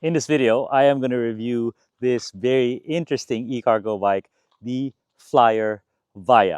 In this video, I am going to review this very interesting e-cargo bike, the Flyer Via.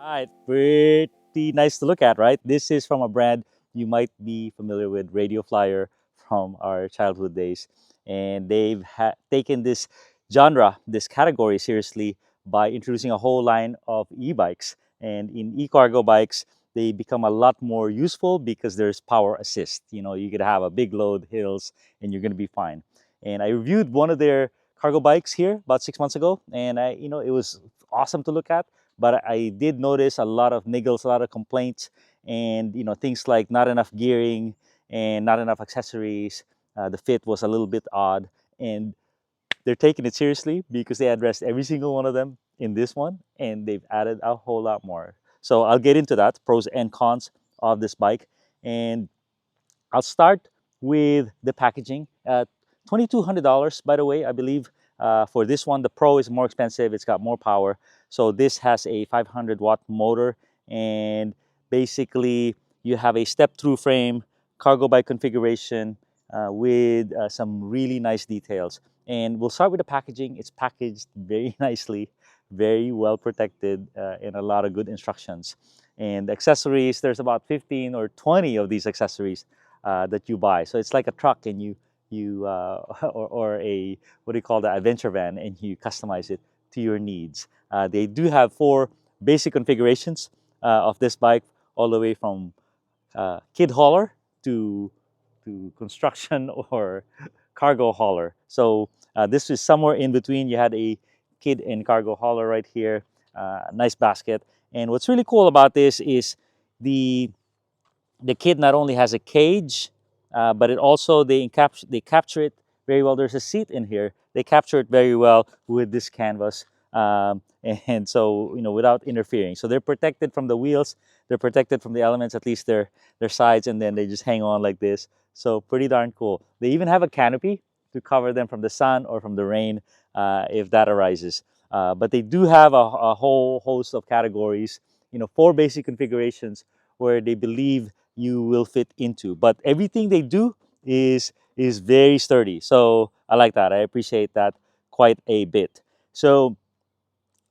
Right, pretty nice to look at, right? This is from a brand you might be familiar with, Radio Flyer, from our childhood days. And they've taken this genre, this category seriously by introducing a whole line of e-bikes. And in e-cargo bikes, they become a lot more useful because there's power assist. You know, you could have a big load, hills, and you're going to be fine. And I reviewed one of their cargo bikes here about 6 months ago, and it was awesome to look at, but I did notice a lot of niggles, a lot of complaints, and things like not enough gearing and not enough accessories. The fit was a little bit odd, and they're taking it seriously because they addressed every single one of them in this one, and they've added a whole lot more. So I'll get into that, pros and cons of this bike, and I'll start with the packaging. $2,200, by the way, I believe. For this one, the Pro is more expensive. It's got more power. So this has a 500-watt motor, and basically you have a step-through frame, cargo bike configuration with some really nice details. And we'll start with the packaging. It's packaged very nicely, very well protected, and a lot of good instructions. And accessories, there's about 15 or 20 of these accessories that you buy. So it's like a truck, and or a, what do you call that, adventure van, and you customize it to your needs. They do have 4 basic configurations of this bike, all the way from kid hauler to construction or cargo hauler. So this is somewhere in between. You had a kid and cargo hauler right here, nice basket. And what's really cool about this is the the kit not only has a cage, but it also they capture it very well. There's a seat in here. They capture it very well with this canvas, and so without interfering. So they're protected from the wheels. They're protected from the elements, at least their sides, and then they just hang on like this. So pretty darn cool. They even have a canopy to cover them from the sun or from the rain if that arises. But they do have a whole host of categories. 4 basic configurations where they believe you will fit into. But everything they do is very sturdy. So I like that. I appreciate that quite a bit. So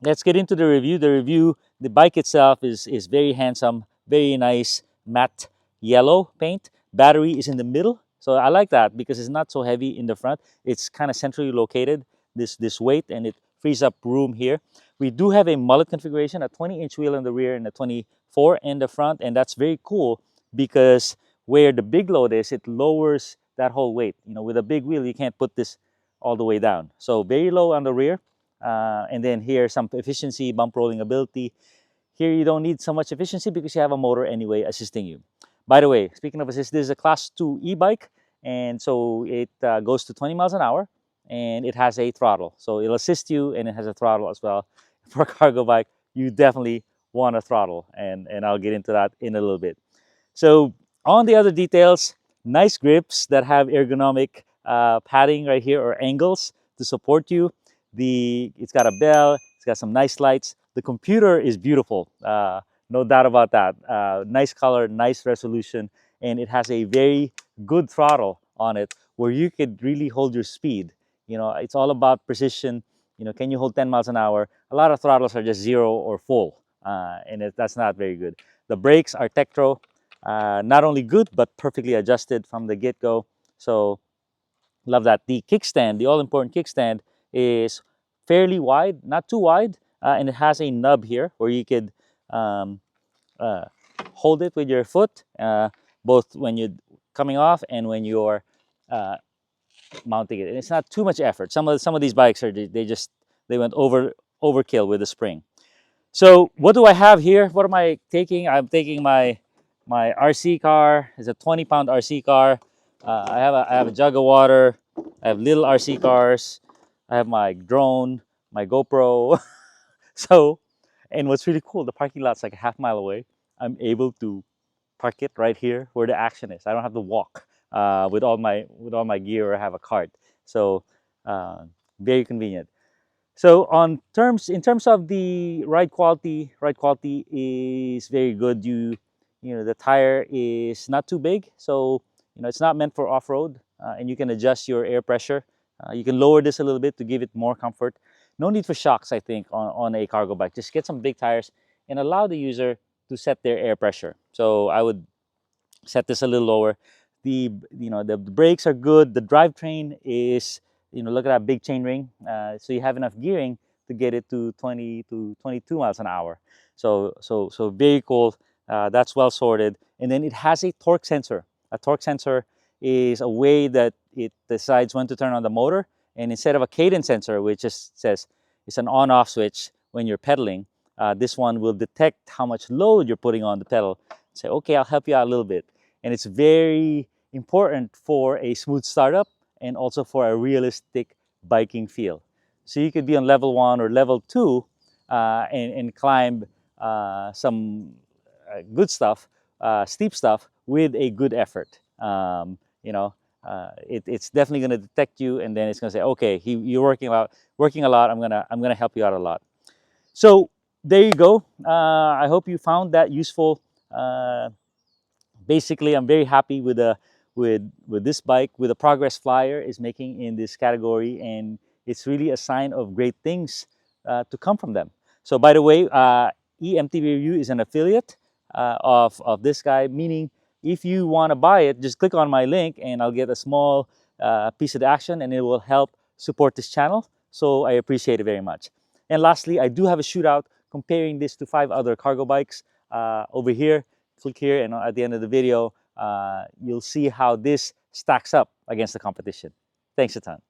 let's get into the review. The bike itself is very handsome, very nice matte yellow paint. Battery is in the middle. So I like that because it's not so heavy in the front. It's kind of centrally located, this weight, and it frees up room here. We do have a mullet configuration, a 20-inch wheel in the rear and a 24 in the front, and that's very cool because where the big load is, it lowers that whole weight. With a big wheel, you can't put this all the way down. So very low on the rear. And then here, some efficiency, bump rolling ability. Here, you don't need so much efficiency because you have a motor anyway assisting you. By the way, speaking of assist, this is a Class 2 e-bike, and so it goes to 20 miles an hour, and it has a throttle. So it'll assist you, and it has a throttle as well. For a cargo bike, you definitely want a throttle, and I'll get into that in a little bit. So on the other details, nice grips that have ergonomic padding right here, or angles to support you. It's got a bell, it's got some nice lights. The computer is beautiful, no doubt about that. Nice color, nice resolution, and it has a very good throttle on it where you could really hold your speed. It's all about precision. Can you hold 10 miles an hour? A lot of throttles are just 0 or full, and that's not very good. The brakes are Tektro, not only good, but perfectly adjusted from the get-go. So love that. The kickstand, the all-important kickstand, is fairly wide, not too wide, and it has a nub here where you could hold it with your foot, both when you're coming off and when you're mounting it. And it's not too much effort. Some of these bikes are they went overkill with the spring. So what do I have here? What am I taking? I'm taking my RC car. It's a 20-pound RC car I have a jug of water. I have little RC cars. I have my drone, my GoPro. So, and what's really cool, the parking lot's like a half mile away. I'm able to park it right here where the action is. I don't have to walk with all my gear or have a cart. So, uh, very convenient. So in terms of the ride quality is very good. You know, the tire is not too big, so you know it's not meant for off-road, and you can adjust your air pressure. You can lower this a little bit to give it more comfort. No need for shocks, I think, on a cargo bike. Just get some big tires and allow the user to set their air pressure. So I would set this a little lower. The brakes are good. The drivetrain is, you know, look at that big chain ring. So you have enough gearing to get it to 20 to 22 miles an hour. So very cool. That's well sorted. And then it has a torque sensor. A torque sensor is a way that it decides when to turn on the motor. And instead of a cadence sensor, which just says it's an on-off switch when you're pedaling, this one will detect how much load you're putting on the pedal. Say, okay, I'll help you out a little bit. And it's very important for a smooth startup and also for a realistic biking feel. So you could be on level 1 or level 2 and climb some good stuff, steep stuff with a good effort. You know, it's definitely going to detect you, and then it's going to say, okay, you're working a lot. I'm gonna help you out a lot. So there you go. I hope you found that useful. Basically, I'm very happy with with this bike, with the progress Flyer is making in this category, and it's really a sign of great things to come from them. So by the way, E-MTB Review is an affiliate of this guy, meaning if you want to buy it, just click on my link and I'll get a small piece of the action, and it will help support this channel. So I appreciate it very much. And lastly, I do have a shootout comparing this to 5 other cargo bikes over here. Click here, and at the end of the video, you'll see how this stacks up against the competition. Thanks a ton.